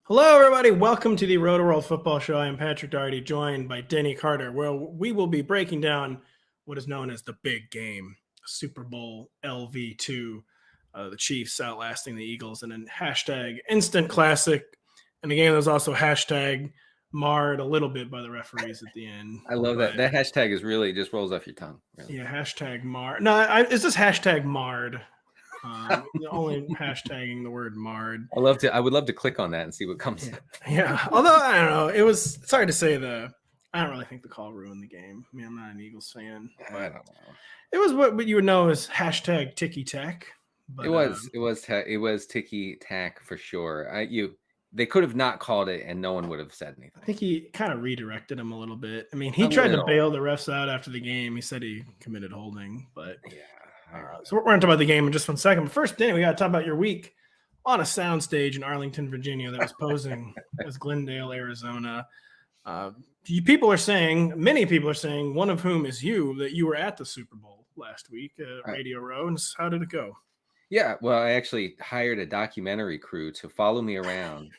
Hello, everybody. Welcome to the Rotoworld Football Show. I am Patrick Daugherty, joined by Denny Carter, where we will be breaking down what is known as the big game, Super Bowl LVII, the Chiefs outlasting the Eagles, and then hashtag instant classic. And the game was also hashtag marred a little bit by the referees at the end. I love that. That hashtag is really just rolls off your tongue. Really. Yeah, hashtag marred. No, it's just hashtag marred. Only hashtagging the word marred. I would love to click on that and see what comes up. Yeah. Although I don't know, it's hard to say I don't really think the call ruined the game. I mean, I'm not an Eagles fan. I don't know. It was what you would know as hashtag ticky tack. It was ticky tack for sure. They could have not called it and no one would have said anything. I think he kind of redirected him a little bit. I mean, he tried to bail the refs out after the game. He said he committed holding, but yeah. So we're going to talk about the game in just 1 second. But first, Danny, we got to talk about your week on a soundstage in Arlington, Virginia that was posing as Glendale, Arizona. Many people are saying, one of whom is you, that you were at the Super Bowl last week at Radio Row. And how did it go? Yeah, well, I actually hired a documentary crew to follow me around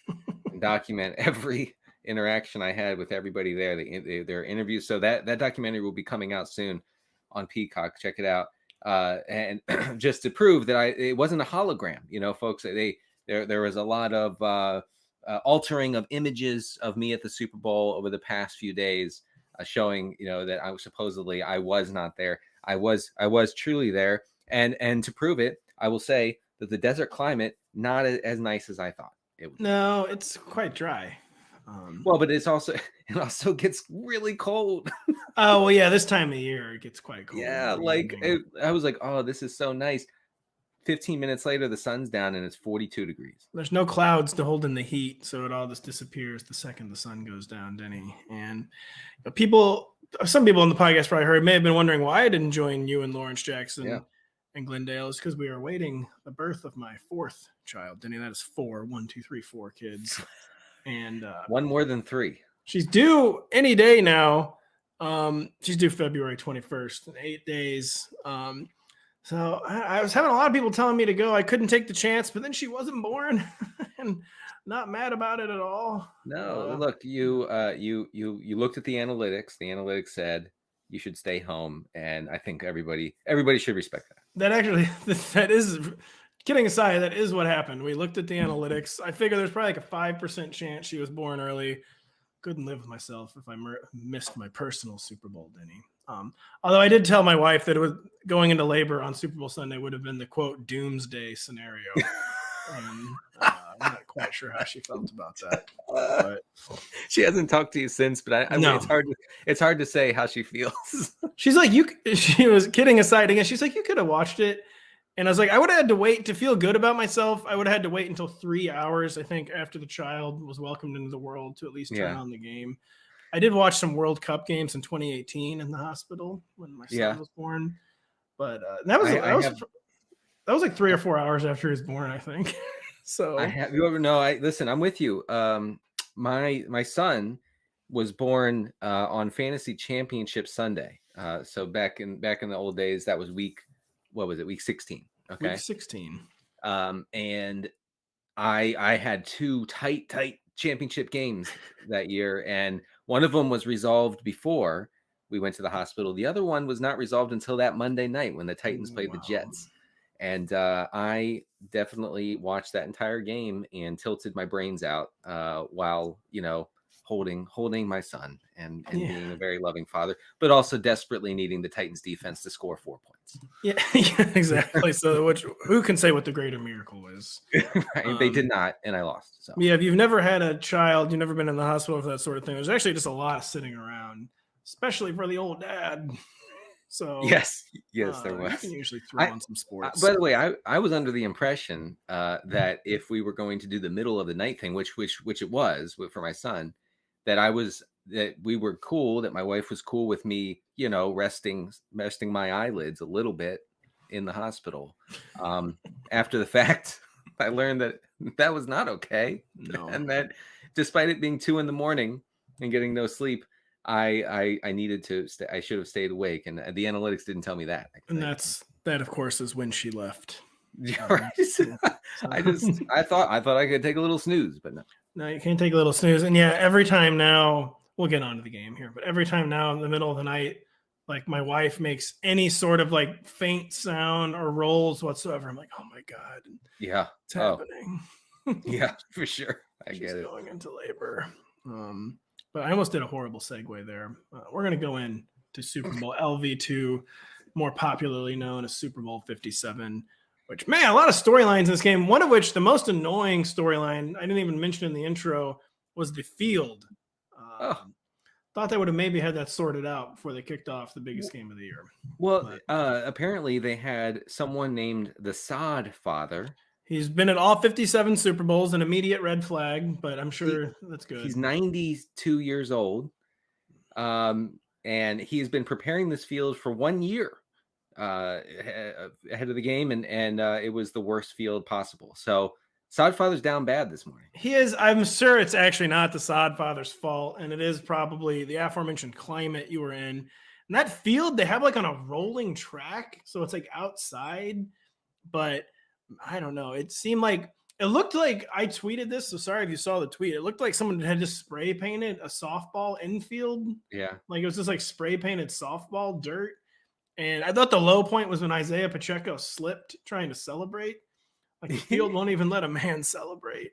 and document every interaction I had with everybody there, their interviews. So that documentary will be coming out soon on Peacock. Check it out. And just to prove that it wasn't a hologram, folks, there was a lot of altering of images of me at the Super Bowl over the past few days, showing, that I was not there. I was truly there. And to prove it, I will say that the desert climate, not as nice as I thought it would. No, it's quite dry. Well, but it also gets really cold. Oh, well, yeah, this time of year it gets quite cold. Yeah, I was like, oh, this is so nice. 15 minutes later, the sun's down and it's 42 degrees. There's no clouds to hold in the heat, so it all just disappears the second the sun goes down, Denny. And some people on the podcast probably may have been wondering why I didn't join you and Lawrence Jackson and Glendale. Is because we are awaiting the birth of my fourth child, Denny. That is 4, 1, 2, 3, 4 kids. And one more than 3. She's due any day now. She's due February 21st in 8 days. So I was having a lot of people telling me to go. I couldn't take the chance, but then she wasn't born, and not mad about it at all. No, look, you looked at the analytics. The analytics said you should stay home, and I think everybody should respect that. That is. Kidding aside, that is what happened. We looked at the analytics. I figure there's probably like a 5% chance she was born early. Couldn't live with myself if I missed my personal Super Bowl, Denny. Although I did tell my wife that it was going into labor on Super Bowl Sunday would have been the quote doomsday scenario. I'm not quite sure how she felt about that. But she hasn't talked to you since, but no. It's hard to say how she feels. She's like, she was kidding aside again. She's like, you could have watched it. And I was like, I would have had to wait to feel good about myself. I would have had to wait until 3 hours, I think, after the child was welcomed into the world to at least turn on the game. I did watch some World Cup games in 2018 in the hospital when my son was born. But that was like 3 or 4 hours after he was born, I think. So listen, I'm with you. My son was born on Fantasy Championship Sunday. So back in the old days, that was week 16. Okay. Week 16. And I had 2 tight championship games that year. And one of them was resolved before we went to the hospital. The other one was not resolved until that Monday night when the Titans played the Jets. And I definitely watched that entire game and tilted my brains out while, holding my son and being a very loving father, but also desperately needing the Titans defense to score 4 points. Yeah, exactly. So who can say what the greater miracle is? Right. They did not, and I lost. So yeah, if you've never had a child, you've never been in the hospital for that sort of thing, there's actually just a lot sitting around, especially for the old dad. So yes, there was. You can usually throw on some sports. By the way, I was under the impression that if we were going to do the middle of the night thing, which it was for my son, that we were cool, that my wife was cool with me, resting my eyelids a little bit in the hospital. After the fact, I learned that was not okay. No. And that despite it being 2 a.m. and getting no sleep, I needed to stay. I should have stayed awake, and the analytics didn't tell me that. And that, of course, is when she left. I thought I could take a little snooze, but no. No, you can't take a little snooze. And yeah, every time now, we'll get on to the game here, but every time now in the middle of the night, like my wife makes any sort of like faint sound or rolls whatsoever, I'm like, oh my God. Yeah. It's happening. Yeah, for sure. She's get it. Going into labor. But I almost did a horrible segue there. We're going to go in to Super Bowl LVII, more popularly known as Super Bowl 57, which, man, a lot of storylines in this game, one of which, the most annoying storyline, I didn't even mention in the intro, was the field. Thought they would have maybe had that sorted out before they kicked off the biggest game of the year. Well, apparently they had someone named the Sod Father. He's been at all 57 Super Bowls, an immediate red flag, but I'm sure that's good. He's 92 years old, and he has been preparing this field for 1 year ahead of the game, and it was the worst field possible. So Sod Father's down bad this morning. He is. I'm sure it's actually not the Sod Father's fault, and it is probably the aforementioned climate you were in. And that field, they have like on a rolling track, so it's like outside, but I don't know. It seemed like it looked like I tweeted this. So sorry if you saw the tweet. It looked like someone had just spray painted a softball infield. Yeah. Like it was just like spray painted softball dirt. And I thought the low point was when Isiah Pacheco slipped trying to celebrate. Like the field won't even let a man celebrate.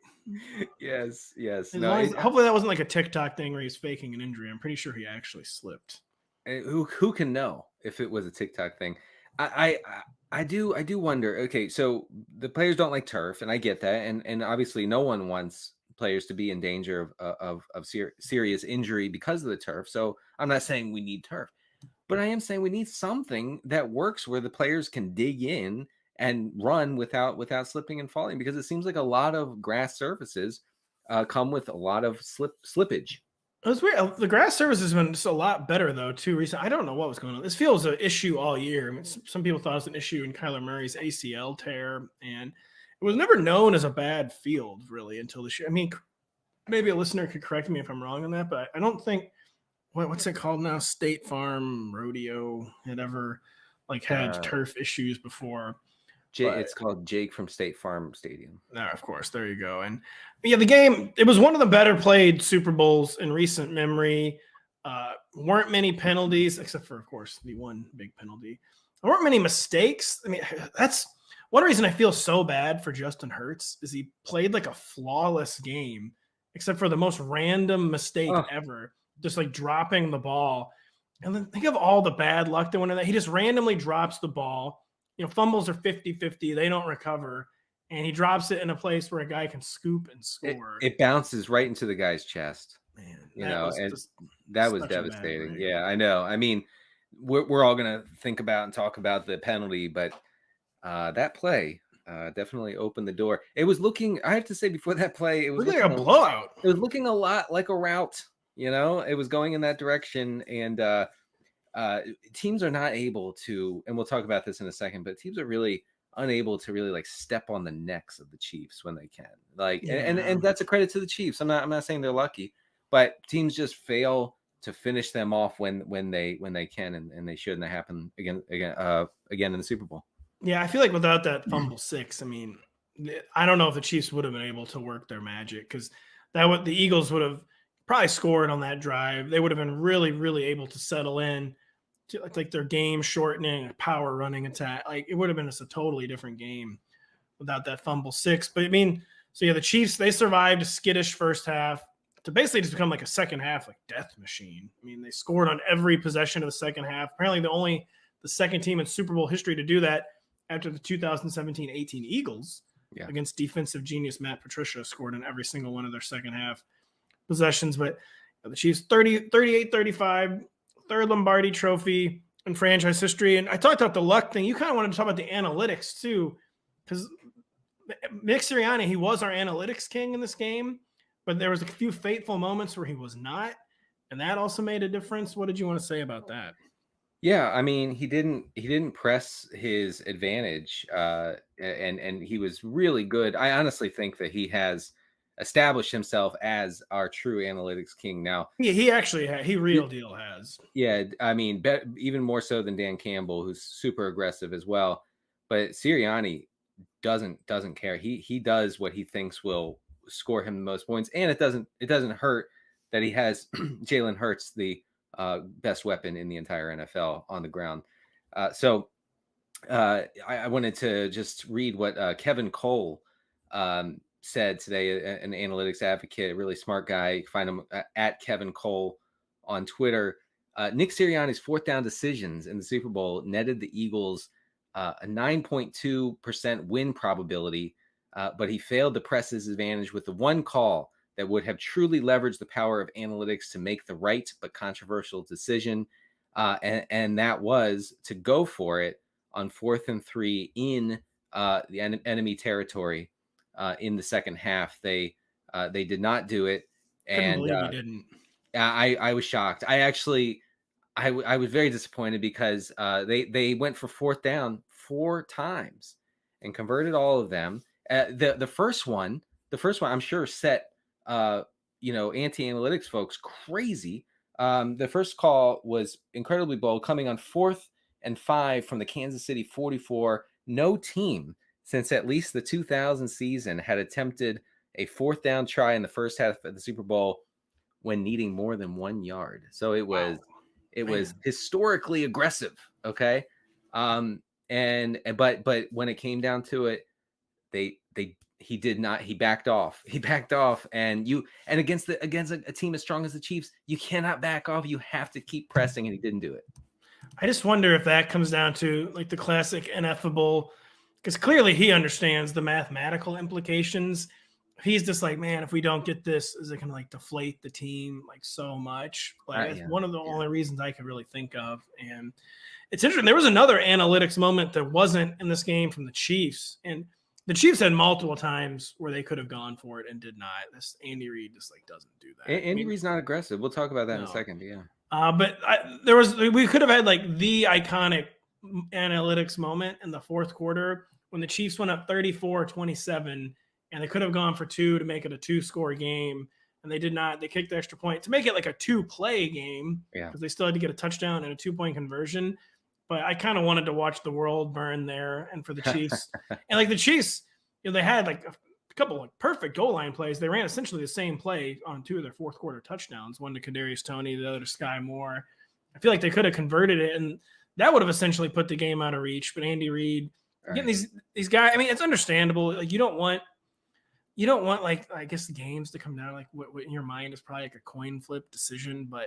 Yes. Hopefully that wasn't like a TikTok thing where he's faking an injury. I'm pretty sure he actually slipped. Who can know if it was a TikTok thing? I do wonder. Okay, so the players don't like turf, and I get that, and obviously no one wants players to be in danger of serious injury because of the turf. So I'm not saying we need turf, but I am saying we need something that works where the players can dig in and run without slipping and falling, because it seems like a lot of grass surfaces come with a lot of slippage. It was weird. The grass surface has been just a lot better, though, too, recently. I don't know what was going on. This feels an issue all year. I mean, some people thought it was an issue in Kyler Murray's ACL tear, and it was never known as a bad field, really, until this year. I mean, maybe a listener could correct me if I'm wrong on that, but I don't think what's it called now? State Farm Rodeo had ever had turf issues before. It's called Jake from State Farm Stadium. No, of course. There you go. And yeah, the game, it was one of the better played Super Bowls in recent memory. Weren't many penalties, except for, of course, the one big penalty. There weren't many mistakes. I mean, that's one reason I feel so bad for Justin Hurts is he played like a flawless game, except for the most random mistake ever, just like dropping the ball. And then think of all the bad luck that went in that. He just randomly drops the ball. You know, fumbles are 50-50. They don't recover. And he drops it in a place where a guy can scoop and score. It bounces right into the guy's chest. Man, that was devastating. Yeah, I know. I mean, we're all going to think about and talk about the penalty, but that play definitely opened the door. It was looking, I have to say, before that play, it was looking like a blowout. It was looking a lot like a rout. You know, it was going in that direction. And teams are not able to, and we'll talk about this in a second, but teams are really unable to really step on the necks of the Chiefs when they can. And that's a credit to the Chiefs. I'm not saying they're lucky, but teams just fail to finish them off when they can, and they shouldn't have happened again in the Super Bowl. Yeah, I feel like without that fumble 6, I mean, I don't know if the Chiefs would have been able to work their magic, because the Eagles would have probably scored on that drive. They would have been really, really able to settle in to like their game shortening, power running attack. Like it would have been just a totally different game without that fumble 6. But I mean, so yeah, the Chiefs, they survived a skittish first half to basically just become like a second half death machine. I mean, they scored on every possession of the second half. Apparently the second team in Super Bowl history to do that after the 2017-18 Eagles against defensive genius Matt Patricia scored on every single one of their second half possessions. But the Chiefs 38-35, third Lombardi trophy in franchise history. And I talked about the luck thing. You kind of wanted to talk about the analytics too, because Nick Sirianni, he was our analytics king in this game, but there was a few fateful moments where he was not, and that also made a difference. What did you want to say about that? Yeah, I mean, he didn't press his advantage, and he was really good. I honestly think that he has established himself as our true analytics king now. He actually he real deal has. Yeah, I mean, even more so than Dan Campbell, who's super aggressive as well. But Sirianni doesn't care. He does what he thinks will score him the most points, and it doesn't hurt that he has Jalen Hurts, the best weapon in the entire NFL on the ground. So I wanted to just read what Kevin Cole said today, an analytics advocate, a really smart guy. You can find him at Kevin Cole on Twitter. Nick Sirianni's fourth down decisions in the Super Bowl netted the Eagles a 9.2% win probability, but he failed to press his advantage with the one call that would have truly leveraged the power of analytics to make the right but controversial decision, and that was to go for it on 4th and 3 in the enemy territory in the second half. They did not do it, and couldn't believe he didn't. I was shocked. I was very disappointed because they went for 4th down 4 times and converted all of them. The first one I'm sure set anti-analytics folks crazy. The first call was incredibly bold, coming on 4th and 5 from the Kansas City 44. No team since at least the 2000 season had attempted a 4th down try in the first half of the Super Bowl when needing more than 1 yard. So it was historically aggressive. Okay. But when it came down to it, he did not. He backed off. And against a team as strong as the Chiefs, you cannot back off. You have to keep pressing, and he didn't do it. I just wonder if that comes down to like the classic ineffable, because clearly he understands the mathematical implications. He's just like, man, if we don't get this, is it going to like deflate the team like so much? Like that's one of the only reasons I could really think of. And it's interesting. There was another analytics moment that wasn't in this game from the Chiefs, and the Chiefs had multiple times where they could have gone for it and did not. This Andy Reid just like doesn't do that. Andy Reid's not aggressive. We'll talk about that in a second. Yeah. But we could have had like the iconic analytics moment in the fourth quarter when the Chiefs went up 34-27, and they could have gone for 2 to make it a 2-score game, and they did not. They kicked the extra point to make it like a 2-play game because they still had to get a touchdown and a 2-point conversion. But I kind of wanted to watch the world burn there, and for the Chiefs, and like the Chiefs, they had like a couple of perfect goal line plays. They ran essentially the same play on 2 of their fourth quarter touchdowns, one to Kadarius Toney, the other to Sky Moore. I feel like they could have converted it, and that would have essentially put the game out of reach. But Andy Reid, getting these guys, I mean, it's understandable. Like you don't want like, I guess, the games to come down like what in your mind is probably like a coin flip decision. But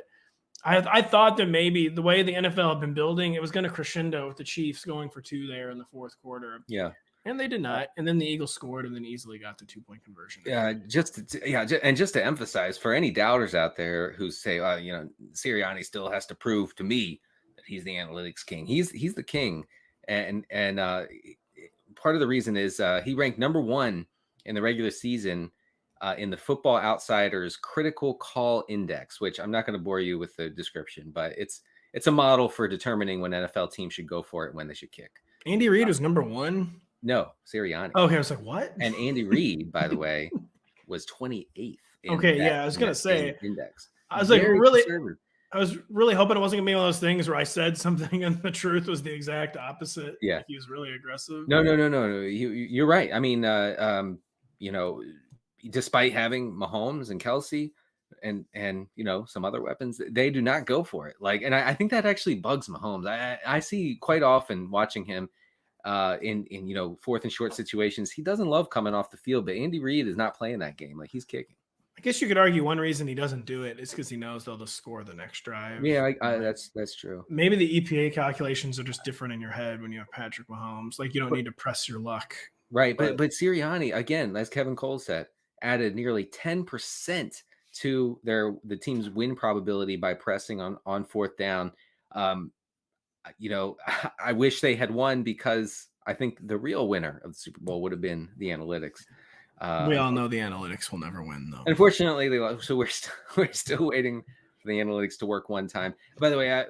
I thought that maybe the way the NFL had been building, it was going to crescendo with the Chiefs going for 2 there in the fourth quarter. Yeah. And they did not. And then the Eagles scored and then easily got the 2-point conversion. Yeah, just to emphasize for any doubters out there who say, Sirianni still has to prove to me that he's the analytics king. He's the king. And part of the reason is he ranked number 1 in the regular season in the Football Outsiders Critical Call Index, which I'm not going to bore you with the description, but it's a model for determining when NFL teams should go for it, when they should kick. Andy Reid was number 1? No, Sirianni. Okay, I was like, what? And Andy Reid, by the way, was 28th. I was going to say index. I was like, really? I was really hoping it wasn't gonna be one of those things where I said something and the truth was the exact opposite. Yeah, like he was really aggressive. No. You're right. I mean, despite having Mahomes and Kelsey and some other weapons, they do not go for it. Like, and I think that actually bugs Mahomes. I see quite often watching him in 4th and short situations. He doesn't love coming off the field, but Andy Reid is not playing that game. Like, he's kicking. I guess you could argue one reason he doesn't do it is because he knows they'll just score the next drive. Yeah, that's true. Maybe the EPA calculations are just different in your head when you have Patrick Mahomes. Like, you don't need to press your luck. Right, but Sirianni, again, as Kevin Cole said, added nearly 10% to the team's win probability by pressing on 4th down. I wish they had won, because I think the real winner of the Super Bowl would have been the analytics. We all know the analytics will never win, though. Unfortunately, so we're still waiting for the analytics to work one time. By the way,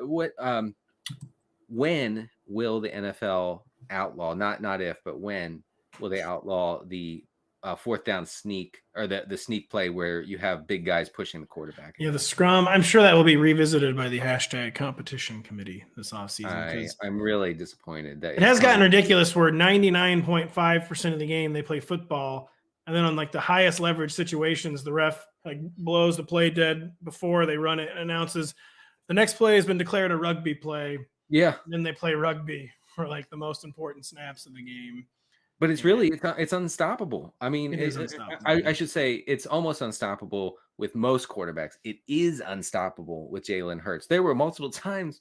when will the NFL outlaw? Not if, but when will they outlaw the 4th down sneak, or the sneak play where you have big guys pushing the quarterback? Yeah, the scrum. I'm sure that will be revisited by the hashtag competition committee this offseason. I'm really disappointed that it has gotten ridiculous where 99.5% of the game they play football, And then on like the highest leverage situations, the ref like blows the play dead before they run it and announces the next play has been declared a rugby play. Yeah. And then they play rugby for like the most important snaps of the game. But it's really, it's unstoppable. I mean, it is unstoppable. I should say it's almost unstoppable with most quarterbacks. It is unstoppable with Jalen Hurts. There were multiple times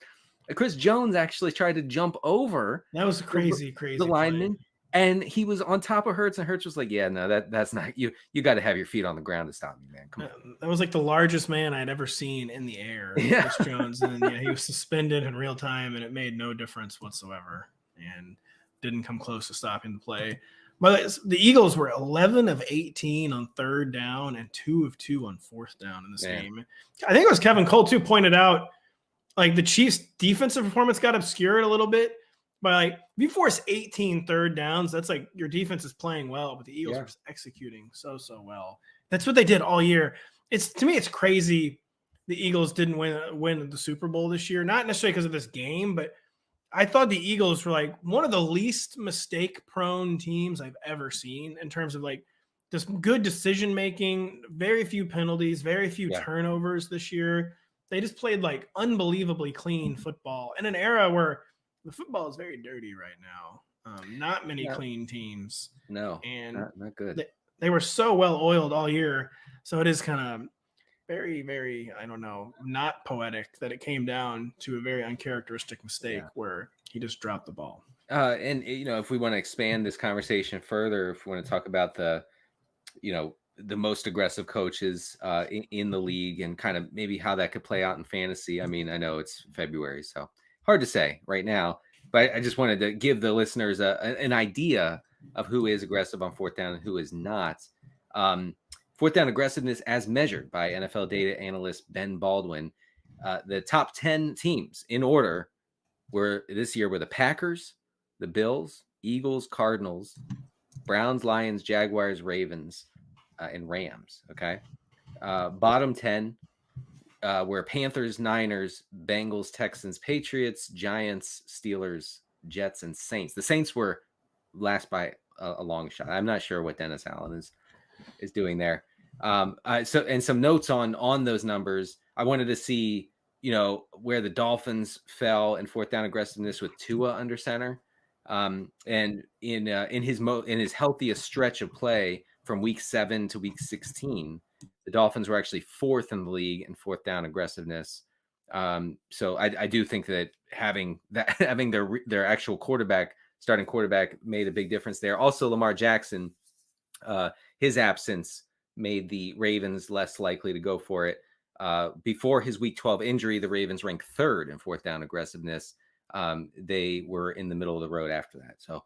Chris Jones actually tried to jump over. That was crazy the lineman. And he was on top of Hurts, and Hurts was like, yeah, no, that's not you. You got to have your feet on the ground to stop me, man. Come on. That was like the largest man I'd ever seen in the air, Chris Jones. And then, he was suspended in real time, and it made no difference whatsoever and didn't come close to stopping the play. But the Eagles were 11 of 18 on third down and 2 of 2 on fourth down in this game. I think it was Kevin Cole, too, pointed out, like the Chiefs' defensive performance got obscured a little bit. But like if you force 18 third downs, that's like your defense is playing well, but the Eagles are executing so well. That's what they did all year. To me, it's crazy the Eagles didn't win the Super Bowl this year. Not necessarily because of this game, but I thought the Eagles were like one of the least mistake-prone teams I've ever seen in terms of like just good decision making, very few penalties, very few turnovers this year. They just played like unbelievably clean football in an era where the football is very dirty right now. Not many clean teams. No, and not good. They were so well oiled all year. So it is kind of very, very, I don't know, not poetic that it came down to a very uncharacteristic mistake where he just dropped the ball. And if we want to expand this conversation further, if we want to talk about the most aggressive coaches in the league and kind of maybe how that could play out in fantasy. I mean, I know it's February, so hard to say right now, but I just wanted to give the listeners an idea of who is aggressive on fourth down and who is not. Fourth down aggressiveness as measured by NFL data analyst Ben Baldwin. The top 10 teams in order this year were the Packers, the Bills, Eagles, Cardinals, Browns, Lions, Jaguars, Ravens, and Rams. Okay. Bottom 10 were Panthers, Niners, Bengals, Texans, Patriots, Giants, Steelers, Jets, and Saints. The Saints were last by a long shot. I'm not sure what Dennis Allen is doing there. So some notes on those numbers. I wanted to see, where the Dolphins fell in fourth down aggressiveness with Tua under center. And in his healthiest stretch of play from week 7 to week 16, the Dolphins were actually fourth in the league in fourth down aggressiveness. So I do think that having their actual starting quarterback made a big difference there. Also, Lamar Jackson, his absence made the Ravens less likely to go for it. Before his week 12 injury, the Ravens ranked third in fourth down aggressiveness. They were in the middle of the road after that. So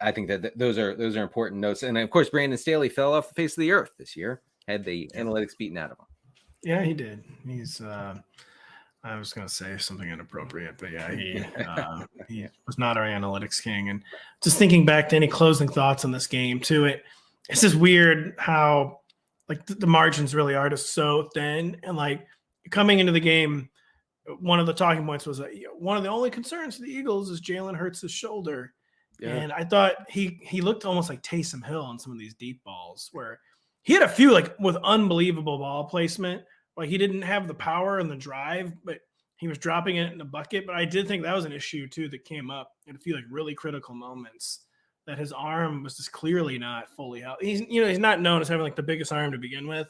I think that those are important notes. And of course, Brandon Staley fell off the face of the earth this year, had the analytics beaten out of him. Yeah, he did. He's I was going to say something inappropriate, but yeah, he was not our analytics king. And just thinking back to any closing thoughts on this game too, it's just weird how like the margins really are just so thin. And like coming into the game, one of the talking points was that one of the only concerns for the Eagles is Jalen Hurts' shoulder. Yeah. And I thought he looked almost like Taysom Hill on some of these deep balls where he had a few like with unbelievable ball placement. Like he didn't have the power and the drive, but he was dropping it in the bucket. But I did think that was an issue too that came up in a few like really critical moments that his arm was just clearly not fully out. He's not known as having like the biggest arm to begin with.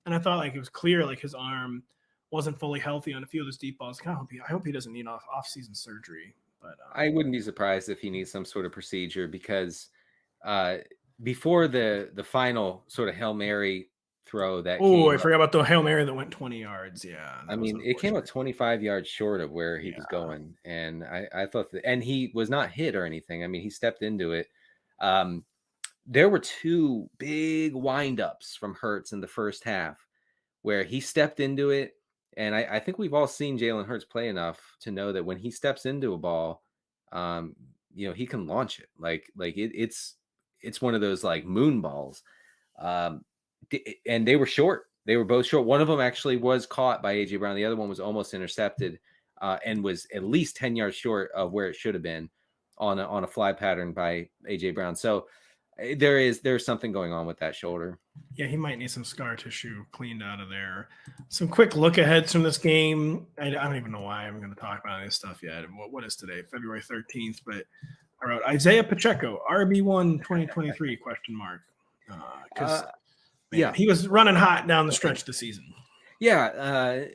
And I thought like it was clear like his arm wasn't fully healthy on a few of those deep balls. I hope he doesn't need off-season surgery. But I wouldn't be surprised if he needs some sort of procedure because before the final sort of Hail Mary throw that I forgot about the Hail Mary that went 20 yards. Yeah. I mean, it came up 25 yards short of where he was going. And I thought and he was not hit or anything. I mean, he stepped into it. There were two big windups from Hurts in the first half where he stepped into it. And I think we've all seen Jalen Hurts play enough to know that when he steps into a ball, he can launch it. Like it's one of those like moon balls. And they were short. They were both short. One of them actually was caught by A.J. Brown. The other one was almost intercepted and was at least 10 yards short of where it should have been on a fly pattern by A.J. Brown. So There's something going on with that shoulder. Yeah, he might need some scar tissue cleaned out of there. Some quick look aheads from this game. I don't even know why I'm going to talk about this stuff yet. What is today? February 13th. But I wrote Isiah Pacheco, RB1 2023 question mark. Because he was running hot down the stretch this season. Yeah,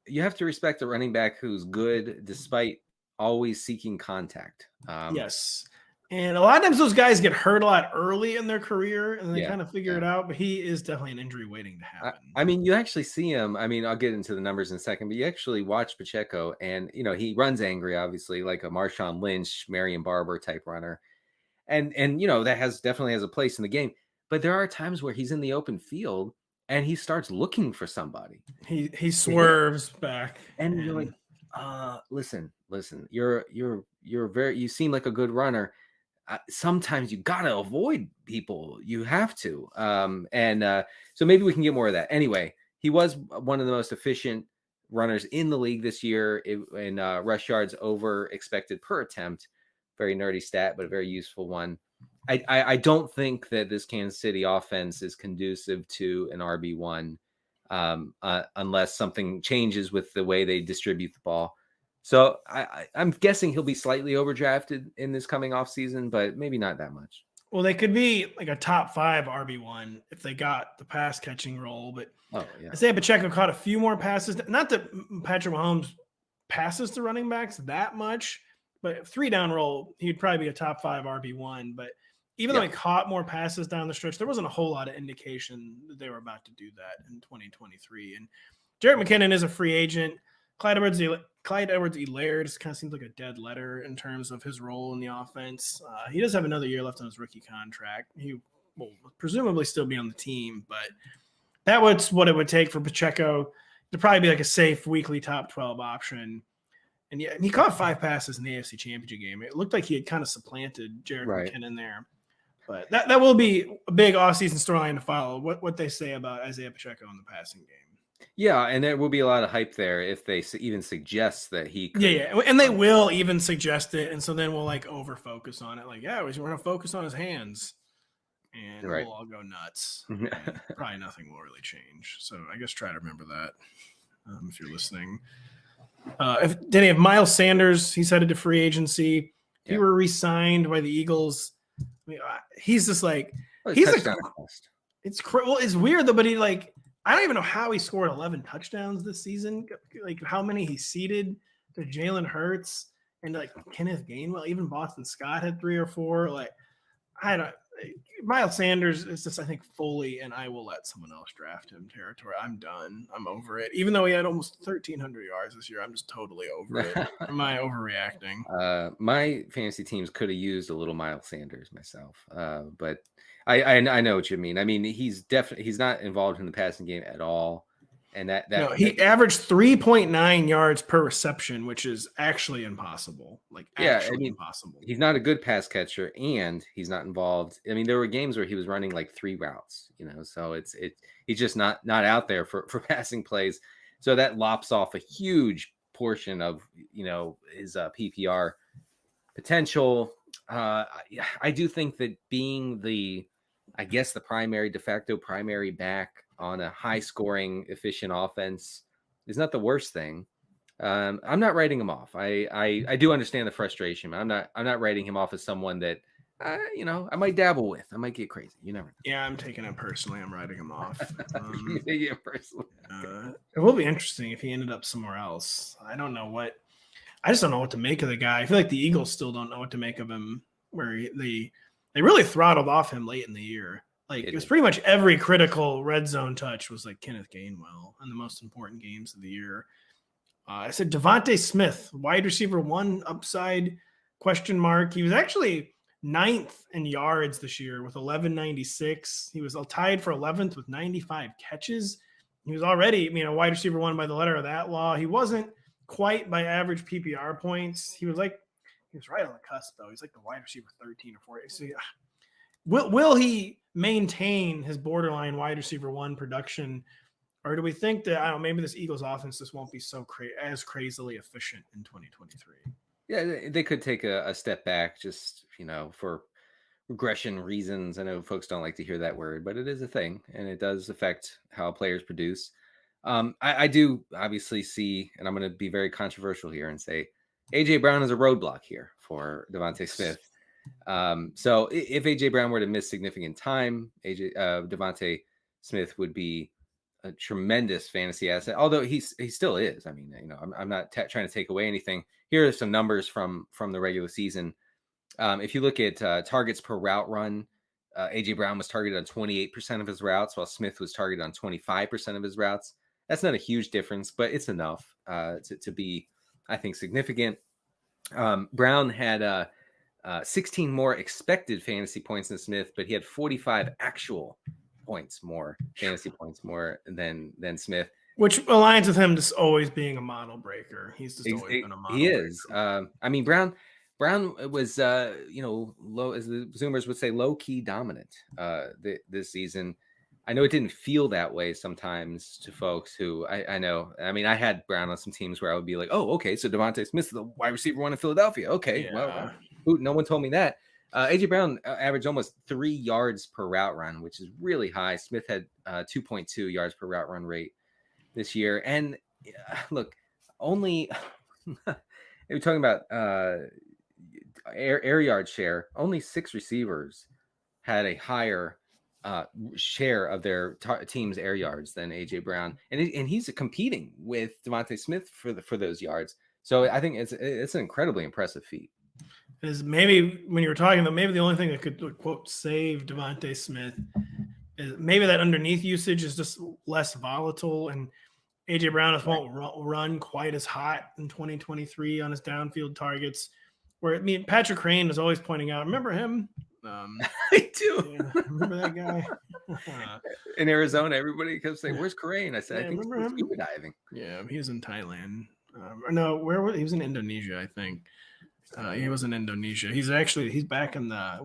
you have to respect a running back who's good despite always seeking contact. Yes. And a lot of times those guys get hurt a lot early in their career and they kind of figure it out, but he is definitely an injury waiting to happen. I mean, you actually see him. I mean, I'll get into the numbers in a second, but you actually watch Pacheco and, he runs angry, obviously, like a Marshawn Lynch, Marion Barber type runner. And that definitely has a place in the game. But there are times where he's in the open field and he starts looking for somebody. He swerves back. And you're like, listen, you seem like a good runner. Sometimes you gotta avoid people. You have to. So maybe we can get more of that. Anyway, he was one of the most efficient runners in the league this year in rush yards over expected per attempt. Very nerdy stat, but a very useful one. I don't think that this Kansas City offense is conducive to an RB1 unless something changes with the way they distribute the ball. So I'm guessing he'll be slightly overdrafted in this coming offseason, but maybe not that much. Well, they could be like a top 5 RB1 if they got the pass catching role. But Isiah Pacheco caught a few more passes. Not that Patrick Mahomes passes to running backs that much, but 3-down role, he'd probably be a top 5 RB1. But even though he caught more passes down the stretch, there wasn't a whole lot of indication that they were about to do that in 2023. And Jerick McKinnon is a free agent. Clyde Edwards-Helaire just kind of seems like a dead letter in terms of his role in the offense. He does have another year left on his rookie contract. He will presumably still be on the team, but that was what it would take for Pacheco to probably be like a safe weekly top 12 option. And he caught 5 passes in the AFC Championship game. It looked like he had kind of supplanted Jerick McKinnon there. But that will be a big offseason storyline to follow, what they say about Isiah Pacheco in the passing game. Yeah, and there will be a lot of hype there if they even suggest that he could. Yeah, and they will even suggest it, and so then we'll over-focus on it. Like, we're going to focus on his hands, and we'll all go nuts. Probably nothing will really change. So I guess try to remember that if you're listening. If Miles Sanders, he's headed to free agency. If he were re-signed by the Eagles, he's just like it's weird though, but I don't even know how he scored 11 touchdowns this season. Like how many he seeded to Jalen Hurts and Kenneth Gainwell. Even Boston Scott had 3 or 4. Miles Sanders is just, I think, fully, and I will let someone else draft him territory. I'm done. I'm over it. Even though he had almost 1,300 yards this year, I'm just totally over it. Am I overreacting? My fantasy teams could have used a little Miles Sanders myself, but I know what you mean. I mean, he's not involved in the passing game at all. And he averaged 3.9 yards per reception, which is actually impossible. Impossible. He's not a good pass catcher, and he's not involved. I mean, there were games where he was running 3 routes, so he's just not out there for passing plays. So that lops off a huge portion of his PPR potential. I do think that being the de facto primary back on a high-scoring, efficient offense is not the worst thing. I'm not writing him off. I do understand the frustration. I'm not writing him off as someone that I might dabble with. I might get crazy. You never know. Yeah, I'm taking it personally. I'm writing him off. Yeah, personally. It will be interesting if he ended up somewhere else. I just don't know what to make of the guy. I feel like the Eagles still don't know what to make of him. Where they really throttled off him late in the year. It was pretty much every critical red zone touch was Kenneth Gainwell in the most important games of the year. I said DeVonta Smith, wide receiver 1 upside question mark. He was actually 9th in yards this year with 1196. He was tied for 11th with 95 catches. He was already, a wide receiver 1 by the letter of that law. He wasn't quite by average PPR points. He was right on the cusp though. He's the wide receiver 13 or 14. So will he maintain his borderline wide receiver 1 production, or do we think that maybe this Eagles offense just won't be so as crazily efficient in 2023? Yeah, they could take a step back just for regression reasons. I know folks don't like to hear that word, but it is a thing, and it does affect how players produce. I do obviously see, and I'm going to be very controversial here and say AJ Brown is a roadblock here for DeVonta Smith. So if AJ Brown were to miss significant time, DeVonta Smith would be a tremendous fantasy asset. Although he still is. I mean, I'm not trying to take away anything. Here are some numbers from the regular season. If you look at targets per route run, AJ Brown was targeted on 28% of his routes, while Smith was targeted on 25% of his routes. That's not a huge difference, but it's enough to be, I think, significant. Brown had 16 more expected fantasy points than Smith, but he had 45 actual points more, fantasy points more than Smith. Which aligns with him just always being a model breaker. He's just always been a model breaker. He is. I mean, Brown was, low, as the Zoomers would say, low-key dominant this season. I know it didn't feel that way sometimes to folks who I know. I mean, I had Brown on some teams where I would be like, oh, okay, so DeVonta Smith is the wide receiver one in Philadelphia. Okay, well, no one told me that. AJ Brown averaged almost 3 yards per route run, which is really high. Smith had 2.2 yards per route run rate this year. And look, only we're talking about air yard share. Only 6 receivers had a higher share of their team's air yards than AJ Brown, and he's competing with DeVonta Smith for those yards. So I think it's an incredibly impressive feat. Is maybe when you were talking about maybe the only thing that could quote save DeVonta Smith is maybe that underneath usage is just less volatile, and AJ Brown just won't run quite as hot in 2023 on his downfield targets. Where Patrick Crane is always pointing out. Remember him? I do. Yeah, remember that guy in Arizona? Everybody kept saying, "Where's Crane?" I said, "I think he's scuba diving." Yeah, he was in Thailand. No, where was he? Was in Indonesia, I think. He was in Indonesia. He's back in the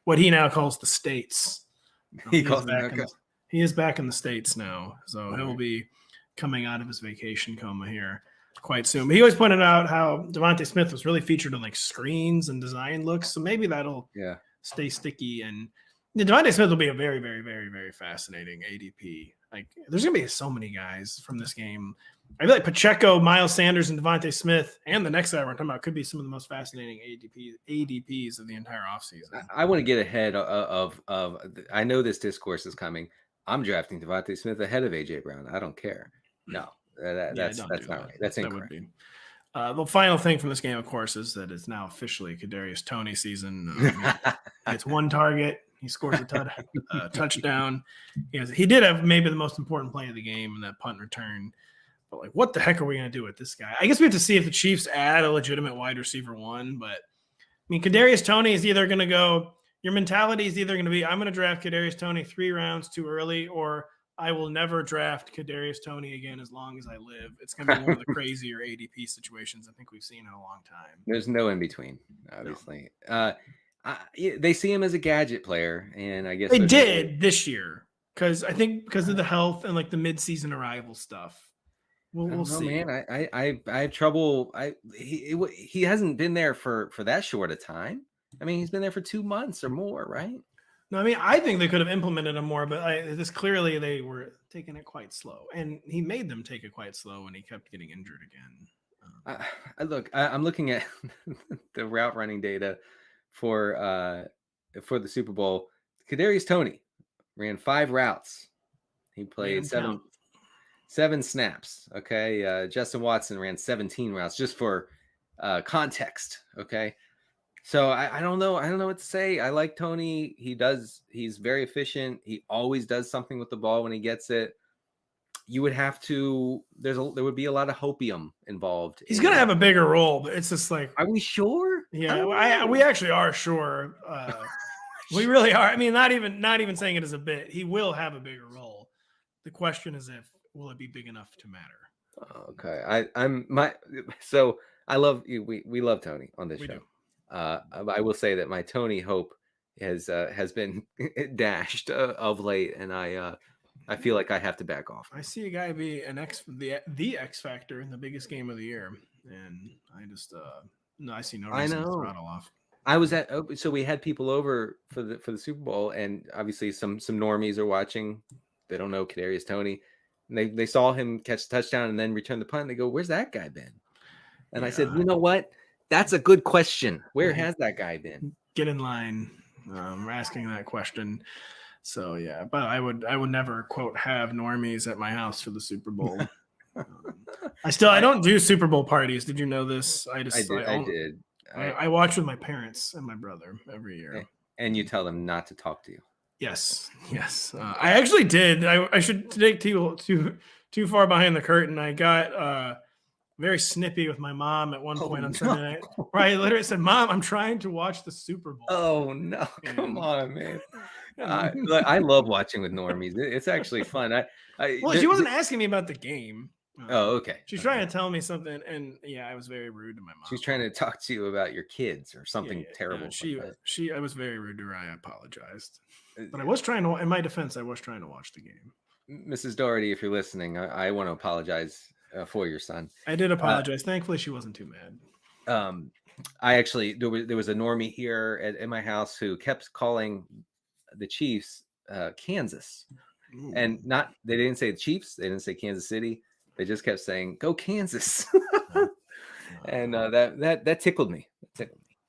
what he now calls the States. He is back in the States now, so he'll be coming out of his vacation coma here quite soon. But he always pointed out how DeVonta Smith was really featured on like screens and design looks, so maybe that'll stay sticky. And DeVonta Smith will be a very, very, very, very fascinating ADP. Like, there's gonna be so many guys from this game. I feel like Pacheco, Miles Sanders, and DeVonta Smith, and the next guy we're talking about could be some of the most fascinating ADPs of the entire offseason. I want to get ahead of I know this discourse is coming. I'm drafting DeVonta Smith ahead of AJ Brown. I don't care. No, that's not right. That's incorrect. The final thing from this game, of course, is that it's now officially Kadarius Toney season. It's one target. He scores a touchdown. He did have maybe the most important play of the game in that punt return. But, like, what the heck are we going to do with this guy? I guess we have to see if the Chiefs add a legitimate wide receiver one. But, I mean, Kadarius Toney is either going to go – your mentality is either going to be, I'm going to draft Kadarius Toney 3 rounds too early, or I will never draft Kadarius Toney again as long as I live. It's going to be one of the crazier ADP situations I think we've seen in a long time. There's no in between, obviously. No. They see him as a gadget player, and I guess they did this year because I think because of the health and like the midseason arrival stuff. We'll see. Man, I have trouble. He hasn't been there for that short a time. I mean, he's been there for 2 months or more, right? No, I mean, I think they could have implemented him more, but this clearly they were taking it quite slow, and he made them take it quite slow when he kept getting injured again. I'm looking at the route running data for the Super Bowl. Kadarius Toney ran 5 routes. He played 7 snaps. Okay. Justin Watson ran 17 routes, just for context. Okay. So I don't know. I don't know what to say. I like Toney. He's very efficient. He always does something with the ball when he gets it. You would have to, there would be a lot of hopium involved. He's going to have a bigger role, but it's just like, are we sure? Yeah, we actually are sure. We really are. I mean, not even saying it as a bit. He will have a bigger role. The question is will it be big enough to matter? Okay. So I love you. We love Toney on this show. I will say that my Toney hope has been dashed of late, and I feel like I have to back off. I see a guy be the X factor in the biggest game of the year, and I just I see no reason to throttle off. I was at so we had people over for the Super Bowl, and obviously some normies are watching. They don't know Kadarius Toney, and they saw him catch the touchdown and then return the punt. And they go, "Where's that guy been?" And I said, "You know what? That's a good question. Where has that guy been?" Get in line. We're asking that question. So yeah, but I would never quote have normies at my house for the Super Bowl. I don't do Super Bowl parties. Did you know this? I did. I watch with my parents and my brother every year. And you tell them not to talk to you. Yes. I actually did. I should take too far behind the curtain. I got very snippy with my mom at one point on Sunday night. Where I literally said, "Mom, I'm trying to watch the Super Bowl." Oh no! Come on, man. I love watching with normies. It's actually fun. She wasn't asking me about the game. Oh, okay. She's trying to tell me something, and I was very rude to my mom. She's trying to talk to you about your kids or something terrible. I was very rude to her. I apologized, but I was trying to. In my defense, I was trying to watch the game. Mrs. Daugherty, if you're listening, I want to apologize for your son. I did apologize. Thankfully, she wasn't too mad. I actually there was a normie here at my house who kept calling the Chiefs Kansas, and they didn't say the Chiefs. They didn't say Kansas City. They just kept saying, "Go Kansas," and that tickled me.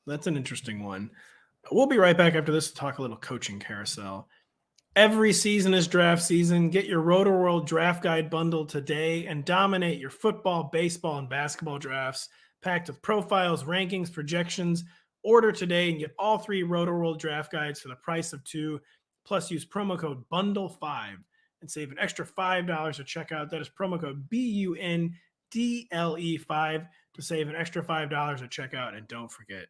That's an interesting one. We'll be right back after this to talk a little coaching carousel. Every season is draft season. Get your Rotoworld Draft Guide bundle today and dominate your football, baseball, and basketball drafts, packed with profiles, rankings, projections. Order today and get all 3 Rotoworld Draft Guides for the price of 2. Plus, use promo code BUNDLE5 and save an extra $5 at checkout. That is promo code BUNDLE5 to save an extra $5 at checkout. And don't forget,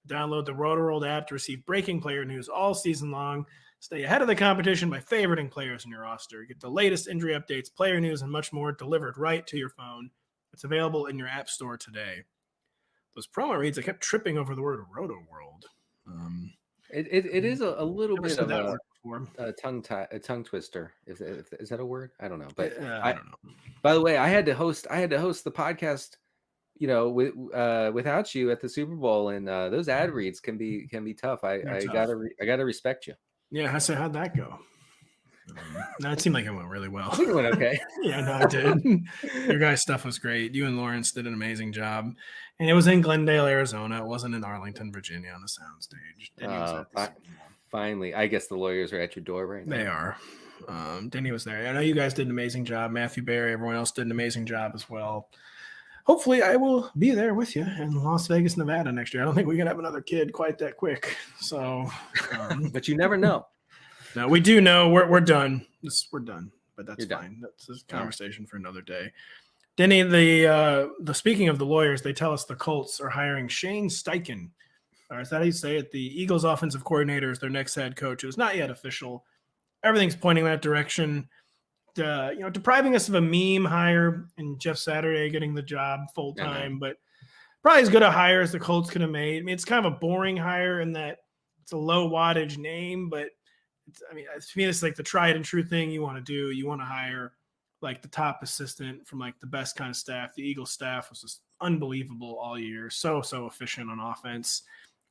download the Rotoworld app to receive breaking player news all season long. Stay ahead of the competition by favoriting players in your roster. Get the latest injury updates, player news, and much more delivered right to your phone. It's available in your app store today. Those promo reads, I kept tripping over the word Rotoworld. It is a little bit of a tongue twister. Is that a word? I don't know. But I don't know. By the way, I had to host the podcast, without you at the Super Bowl, and those ad reads can be tough. I gotta respect you. Yeah, how'd that go? No, it seemed like it went really well. I think it went okay. Yeah, no, it did. Your guys' stuff was great. You and Lawrence did an amazing job. And it was in Glendale, Arizona. It wasn't in Arlington, Virginia on the soundstage. Finally. I guess the lawyers are at your door right now. They are. Denny was there. I know you guys did an amazing job. Matthew Barry, everyone else did an amazing job as well. Hopefully I will be there with you in Las Vegas, Nevada next year. I don't think we can have another kid quite that quick. So, but you never know. No, we do know we're done. We're done, but that's You're fine. Done. That's a conversation for another day. Denny, the speaking of the lawyers, they tell us the Colts are hiring Shane Steichen. Or is that how you say it? The Eagles offensive coordinator is their next head coach. It was not yet official. Everything's pointing that direction. Depriving us of a meme hire and Jeff Saturday getting the job full time, but probably as good a hire as the Colts could have made. I mean, it's kind of a boring hire in that it's a low wattage name, but to me, it's like the tried and true thing you want to do. You want to hire like the top assistant from like the best kind of staff. The Eagles staff was just unbelievable all year. So efficient on offense.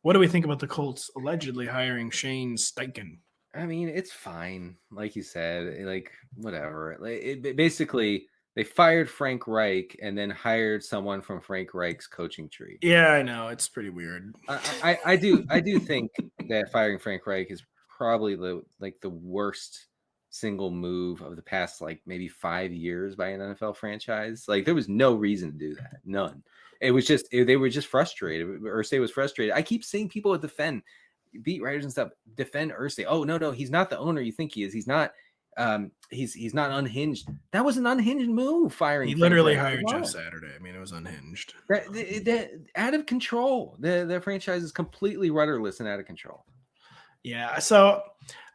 What do we think about the Colts allegedly hiring Shane Steichen? I mean, it's fine. Like you said, like whatever. Basically, they fired Frank Reich and then hired someone from Frank Reich's coaching tree. Yeah, I know. It's pretty weird. I do think that firing Frank Reich is probably the worst single move of the past maybe 5 years by an NFL franchise. Like there was no reason to do that. None. It was just they were just frustrated. Irsay was frustrated. I keep seeing people defend beat writers and stuff defend Irsay. Oh no, he's not the owner you think he is. He's not. He's not unhinged. That was an unhinged move. Firing. He literally hired Jeff Saturday. I mean, it was unhinged. That out of control. The franchise is completely rudderless and out of control. Yeah. So,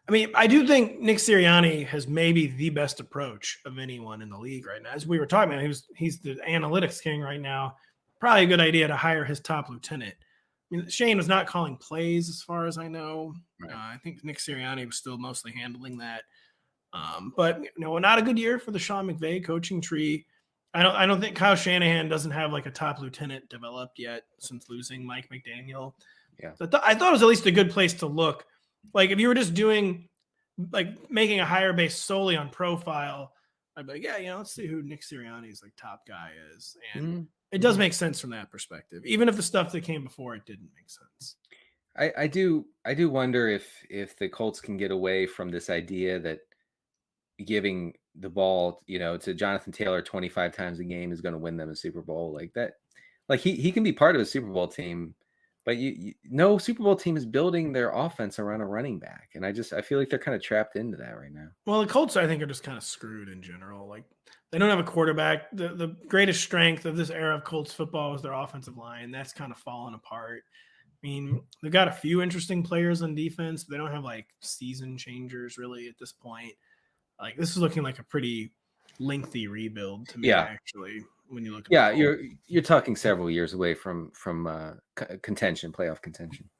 I mean, I do think Nick Sirianni has maybe the best approach of anyone in the league right now. As we were talking about, he's the analytics king right now. Probably a good idea to hire his top lieutenant. I mean, Shane was not calling plays as far as I know. Right. I think Nick Sirianni was still mostly handling that. But not a good year for the Sean McVay coaching tree. I don't think Kyle Shanahan doesn't have like a top lieutenant developed yet since losing Mike McDaniel. Yeah. So I thought it was at least a good place to look. Like if you were just doing like making a hire based solely on profile, I'd be like, yeah, let's see who Nick Sirianni's like top guy is. And it does make sense from that perspective, even if the stuff that came before it didn't make sense. I do wonder if the Colts can get away from this idea that giving the ball, to Jonathan Taylor 25 times a game is going to win them a Super Bowl like that. Like he can be part of a Super Bowl team, but no Super Bowl team is building their offense around a running back. And I feel like they're kind of trapped into that right now. Well, the Colts, I think, are just kind of screwed in general. Like they don't have a quarterback. The greatest strength of this era of Colts football was their offensive line. That's kind of fallen apart. I mean, they've got a few interesting players on defense, but they don't have like season changers really at this point. Like this is looking like a pretty lengthy rebuild to me, actually. When you look at you're talking several years away from contention, playoff contention.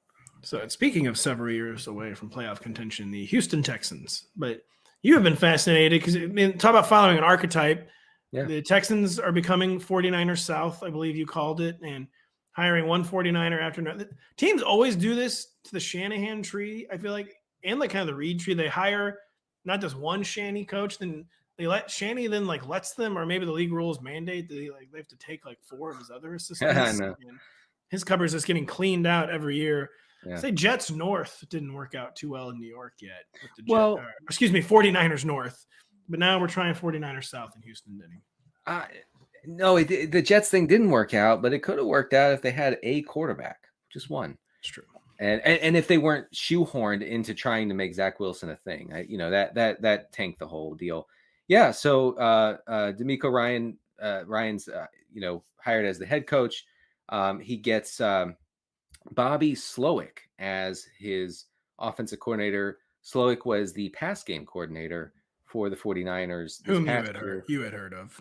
So speaking of several years away from playoff contention, the Houston Texans. But you have been fascinated because talk about following an archetype. Yeah. The Texans are becoming 49ers South, I believe you called it, and hiring one 49er after another. Teams always do this to the Shanahan tree, I feel like, and like kind of the Reid tree. They hire not just one Shanny coach, then they let Shanny then like lets them, or maybe the league rules mandate that they have to take like 4 of his other assistants. And his cover is just getting cleaned out every year. Yeah. Say Jets North didn't work out too well in New York yet. With the 49ers North, but now we're trying 49ers South in Houston, Denny. No, the Jets thing didn't work out, but it could have worked out if they had a quarterback, just one. It's true. And if they weren't shoehorned into trying to make Zach Wilson a thing, that tanked the whole deal. Yeah. So DeMeco Ryans hired as the head coach. He gets Bobby Slowick as his offensive coordinator. Slowick was the pass game coordinator for the 49ers. Whom you had heard of.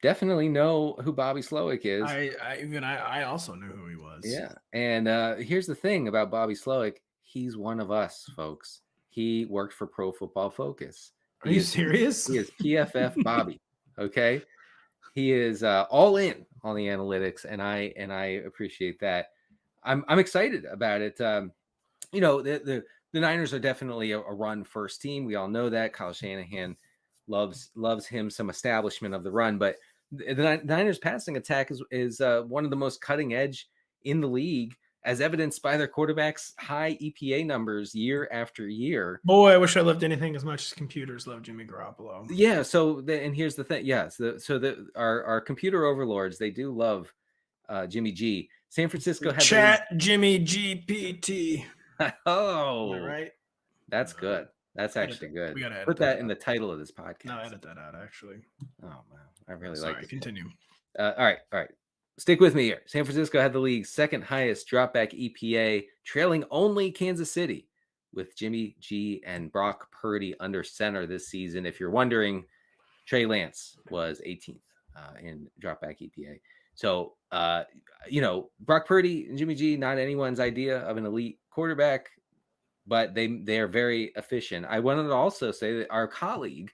Definitely know who Bobby Slowick is. I also knew who he was. Yeah. And here's the thing about Bobby Slowick. He's one of us, folks. He worked for Pro Football Focus. Are you serious? He is PFF Bobby. Okay. He is all in on the analytics, and I appreciate that. I'm excited about it. The Niners are definitely a run first team. We all know that. Kyle Shanahan loves him some establishment of the run, but the Niners passing attack is one of the most cutting edge in the league, as evidenced by their quarterback's high EPA numbers year after year. Boy, I wish I loved anything as much as computers love Jimmy Garoppolo. Yeah. And here's the thing. Yes. Our computer overlords, they do love Jimmy G. San Francisco had Jimmy GPT. Oh, am I right? That's good. That's actually good. We gotta put that in the title of this podcast. No, edit that out. Actually. Oh man, I really like it. Continue. All right. Stick with me here. San Francisco had the league's second highest dropback EPA, trailing only Kansas City, with Jimmy G and Brock Purdy under center this season. If you're wondering, Trey Lance was 18th in dropback EPA. So, Brock Purdy and Jimmy G, not anyone's idea of an elite quarterback, but they are very efficient. I wanted to also say that our colleague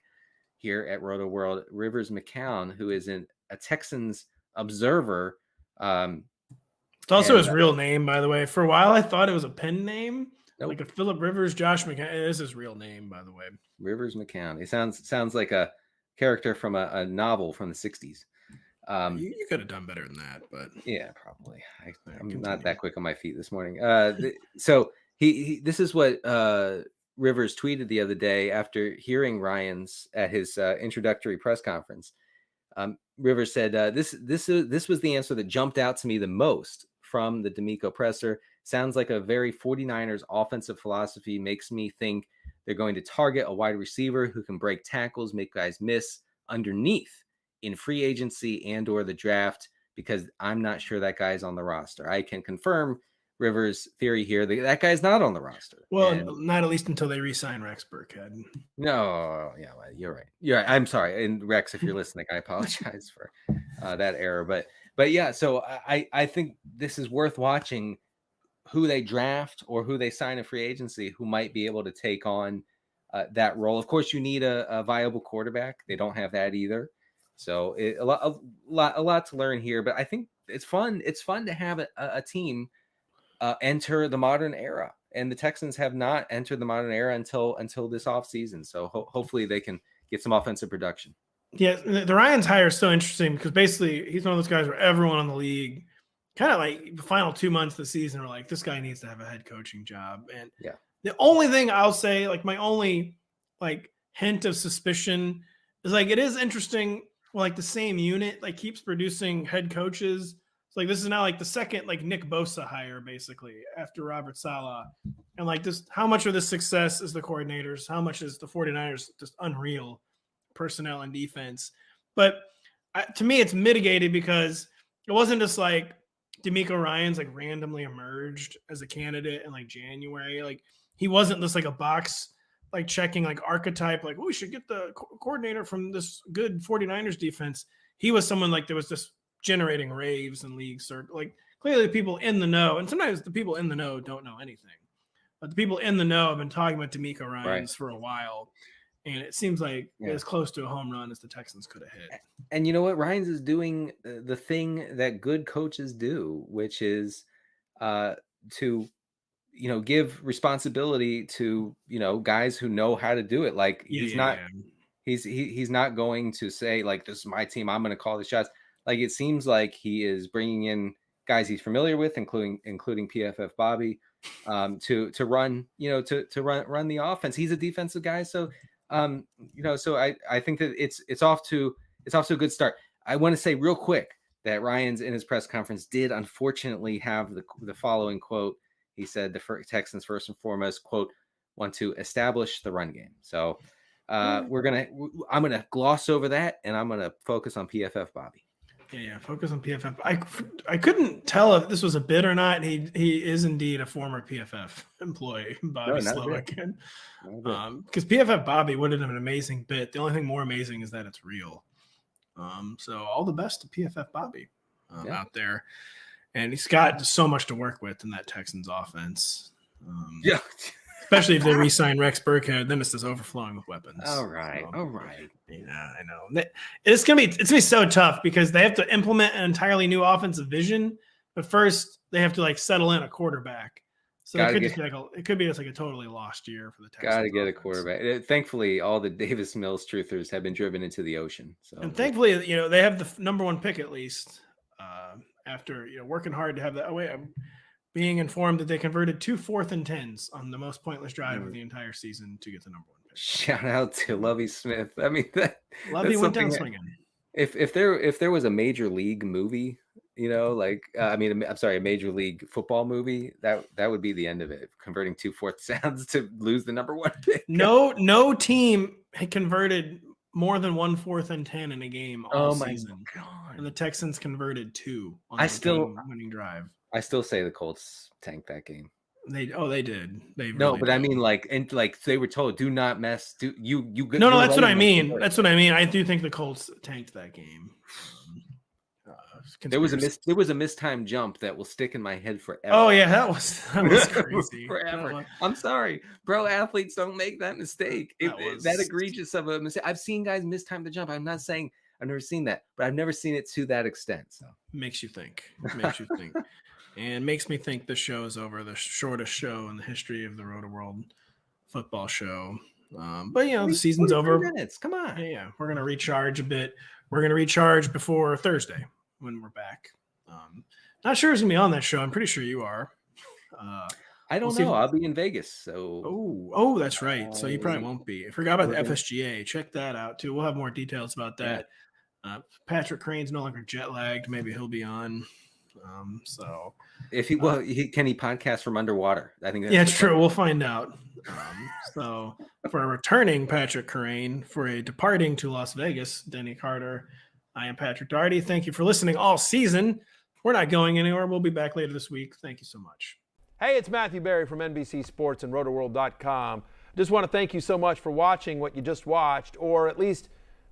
here at Rotoworld, Rivers McCown, who is a Texans observer. It's also his real name, by the way. For a while, I thought it was a pen name, like a Philip Rivers, Josh McCown. It is his real name, by the way. Rivers McCown. He sounds like a character from a novel from the 60s. You could have done better than that, but yeah, probably. I'm not that quick on my feet this morning. So this is what Rivers tweeted the other day after hearing Ryans at his introductory press conference. Rivers said, this was the answer that jumped out to me the most from the DeMeco presser. Sounds like a very 49ers offensive philosophy. Makes me think they're going to target a wide receiver who can break tackles, make guys miss underneath in free agency and or the draft, because I'm not sure that guy's on the roster. I can confirm Rivers' theory here that guy's not on the roster. Well, not at least until they re-sign Rex Burkhead. No, yeah, you're right. I'm sorry. And Rex, if you're listening, I apologize for that error. But yeah, so I think this is worth watching who they draft or who they sign in free agency who might be able to take on that role. Of course, you need a viable quarterback. They don't have that either. So a lot to learn here. But I think it's fun. It's fun to have a team enter the modern era. And the Texans have not entered the modern era until this offseason. So hopefully they can get some offensive production. Yeah, the Ryans hire is so interesting because basically he's one of those guys where everyone in the league kind of like the final 2 months of the season are like, this guy needs to have a head coaching job. And the only thing I'll say, like my only like hint of suspicion is like, it is interesting. Well, like the same unit like keeps producing head coaches. It's like, this is now like the second like Nick Bosa hire basically after Robert Saleh. And like this, how much of this success is the coordinators? How much is the 49ers just unreal personnel and defense? But to me, it's mitigated because it wasn't just like DeMeco Ryans like randomly emerged as a candidate in like January. Like he wasn't just like a box like checking like archetype, like, oh, we should get the coordinator from this good 49ers defense. He was someone like that was just generating raves and leagues. Or like clearly people in the know, and sometimes the people in the know don't know anything, but the people in the know have been talking about DeMeco Ryans for a while. And it seems like as close to a home run as the Texans could have hit. And you know what? Ryans is doing the thing that good coaches do, which is to, give responsibility to, guys who know how to do it. Like he's not going to say like, this is my team, I'm going to call the shots. Like it seems like he is bringing in guys he's familiar with, including PFF Bobby, to run, to run the offense. He's a defensive guy. So, so I think that it's off to a good start. I want to say real quick that Ryans in his press conference did unfortunately have the following quote. He said the Texans first and foremost, quote, want to establish the run game. So I'm going to gloss over that and I'm going to focus on PFF Bobby. Yeah, focus on PFF. I couldn't tell if this was a bid or not. He is indeed a former PFF employee, Bobby Slowick. Because PFF Bobby would have been an amazing bit. The only thing more amazing is that it's real. So all the best to PFF Bobby out there. And he's got so much to work with in that Texans offense. Especially if they re-sign Rex Burkhead, then it's just overflowing with weapons. All right. Yeah, I know. It's gonna be so tough because they have to implement an entirely new offensive vision, but first they have to like settle in a quarterback. So it could be just like a totally lost year for the Texans. Got to get a quarterback. Thankfully, all the Davis Mills truthers have been driven into the ocean. So, and thankfully, they have the number one pick at least after working hard to have that. I'm being informed that they converted 2 4th and 10s on the most pointless drive of the entire season to get the number one pick. Shout out to Lovie Smith. I mean, Lovie went down swinging. If there was a major league movie, a major league football movie, that would be the end of it. Converting 2 4th downs to lose the number one pick. No team had converted more than 1 4th and 10 in a game all season. God. And the Texans converted 2 on the winning drive. I still say the Colts tanked that game. They did. I mean, they were told, do not mess. No, that's what I mean. That's what I mean. I do think the Colts tanked that game. There was a mistimed jump that will stick in my head forever. Oh yeah, that was crazy. Forever. I'm sorry, bro. Athletes don't make that mistake. That egregious of a mistake. I've seen guys mistime the jump. I'm not saying I've never seen that, but I've never seen it to that extent. So makes you think. And makes me think the show is over, the shortest show in the history of the Rotoworld Football Show. But the season's over. Minutes. Come on. Yeah, we're gonna recharge a bit. We're gonna recharge before Thursday when we're back. Not sure who's gonna be on that show. I'm pretty sure you are. I don't know. I'll be in Vegas. So oh, that's right. So you probably won't be. I forgot about the FSGA. Check that out too. We'll have more details about that. Patrick Crane's no longer jet lagged. Maybe he'll be on. So if he can he podcast from underwater? I think that's it's true. We'll find out. So for a returning Patrick Crane, for a departing to Las Vegas, Denny Carter, I am Patrick Daugherty. Thank you for listening all season. We're not going anywhere. We'll be back later this week. Thank you so much. Hey, it's Matthew Berry from NBC Sports and Rotoworld.com. Just want to thank you so much for watching what you just watched, or at least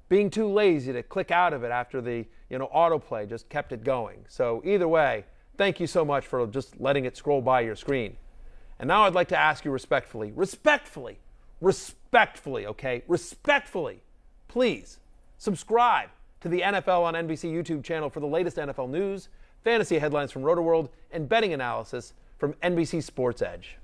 being too lazy to click out of it after the autoplay just kept it going. So either way, thank you so much for just letting it scroll by your screen. And now I'd like to ask you respectfully, please subscribe to the NFL on NBC YouTube channel for the latest NFL news, fantasy headlines from Rotoworld, and betting analysis from NBC Sports Edge.